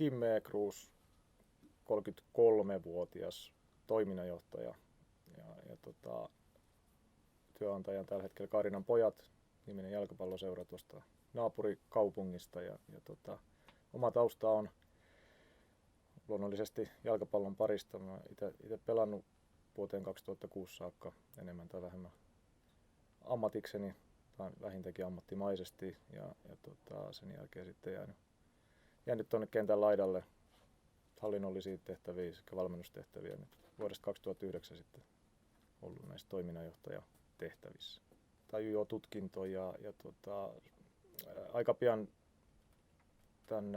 Kim Ekrus, 33-vuotias toiminnanjohtaja ja työnantajan tällä hetkellä Karinan pojat, niminen jalkapalloseura tuosta naapurikaupungista ja oma tausta on luonnollisesti jalkapallon parista. Mä itse pelannut vuoteen 2006 saakka enemmän tai vähemmän ammatikseni tai vähintäänkin ammattimaisesti ja sen jälkeen sitten jäänyt tuonne kentän laidalle hallinnollisia tehtäviä sekä valmennustehtäviä nyt vuodesta 2009 sitten ollut näissä toiminnanjohtajatehtävissä. Tai jo tutkinto ja aika pian tämän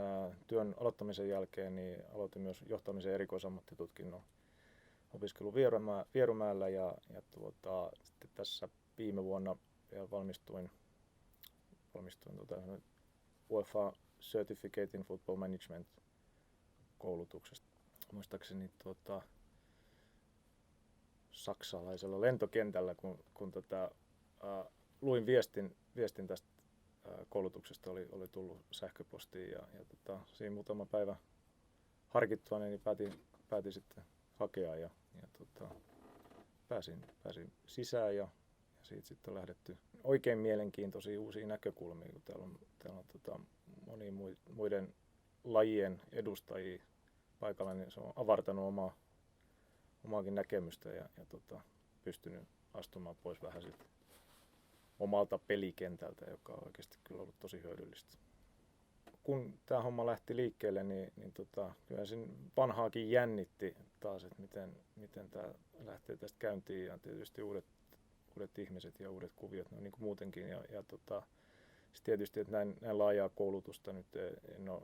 työn aloittamisen jälkeen niin aloitin myös johtamisen erikoisammattitutkinnon opiskelun Vierumäellä ja sitten tässä viime vuonna vielä valmistuin UEFA Certificate in Football Management -koulutuksesta. Muistaakseni saksalaisella lentokentällä, kun luin viestin tästä koulutuksesta, oli tullut sähköpostiin ja siinä muutama päivä harkittua niin päätin sitten hakea ja pääsin sisään ja siitä sitten on lähdetty oikein mielenkiintoisia uusia näkökulmia, kun täällä on monia muiden lajien edustajia paikalla, niin se on avartanut omaakin näkemystä ja pystynyt astumaan pois vähän siitä omalta pelikentältä, joka on oikeasti kyllä ollut tosi hyödyllistä. Kun tämä homma lähti liikkeelle, niin kyllä sen vanhaakin jännitti taas, että miten tämä lähtee tästä käyntiin ja tietysti uudet ihmiset ja uudet kuviot, no niin kuin muutenkin. Tietysti, että näin laajaa koulutusta nyt en ole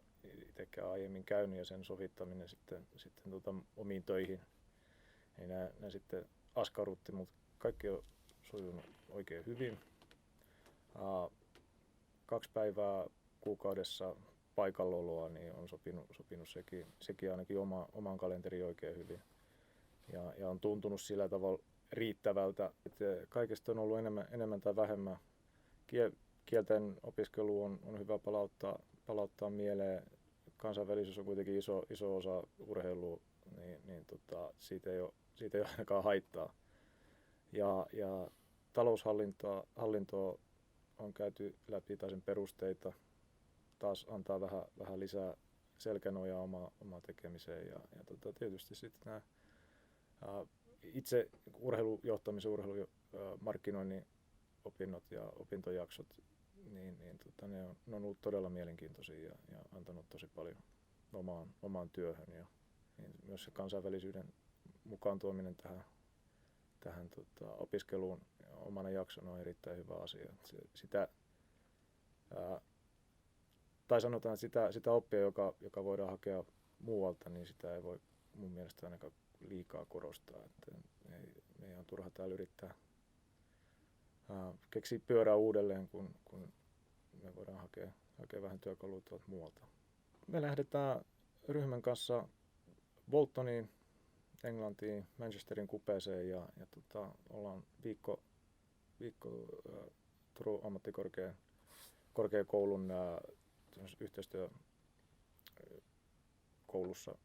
itsekään aiemmin käynyt ja sen sovittaminen sitten omiin töihin, niin nämä sitten askarrutti, mutta kaikki on sujunut oikein hyvin. 2 päivää kuukaudessa paikallaoloa niin on sopinut sekin ainakin omaan kalenteriin oikein hyvin. Ja on tuntunut sillä tavalla riittävältä, että kaikesta on ollut enemmän tai vähemmän. Kielten opiskelu on hyvä palauttaa mieleen. Kansainvälisyys on kuitenkin iso osa urheilua, niin siitä ei ole ainakaan haittaa. Ja taloushallintoa on käyty läpi tai sen perusteita, taas antaa vähän lisää selkänojaa omaa tekemiseen ja tietysti sitten nämä itse urheilujohtamisen, urheilumarkkinoinnin opinnot ja opintojaksot, niin ne on ollut todella mielenkiintoisia ja antanut tosi paljon omaan työhön ja niin myös se kansainvälisyyden mukaan tuominen tähän opiskeluun omana jaksona on erittäin hyvä asia. Tai sanotaan, että sitä oppia, joka voidaan hakea muualta, niin sitä ei voi mun mielestä ainakaan liikaa korostaa. Että ei ole turha täällä yrittää keksiä pyörää uudelleen, kun me voidaan hakea vähän työkaluja tuolta muualta. Me lähdetään ryhmän kanssa Boltoniin, Englantiin, Manchesterin kupeeseen ja ollaan viikko Turun ammattikorkeakoulun yhteistyökoulussa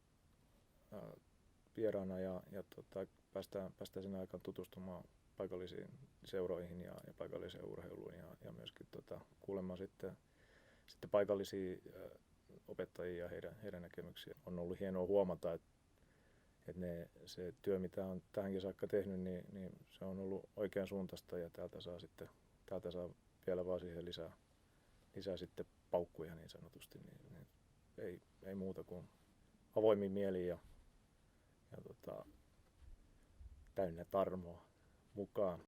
vieraana ja päästään sinne aikaan tutustumaan paikallisiin seuroihin ja paikalliseen urheiluun ja myöskin kuulemaan sitten paikallisia opettajia ja heidän näkemyksiä. On ollut hienoa huomata, että se työ, mitä on tähänkin saakka tehnyt, niin se on ollut oikean suuntaista ja täältä saa vielä vaan siihen lisää sitten paukkuja niin sanotusti. Niin ei muuta kuin avoimin mieli ja täynnä tarmoa mukaan.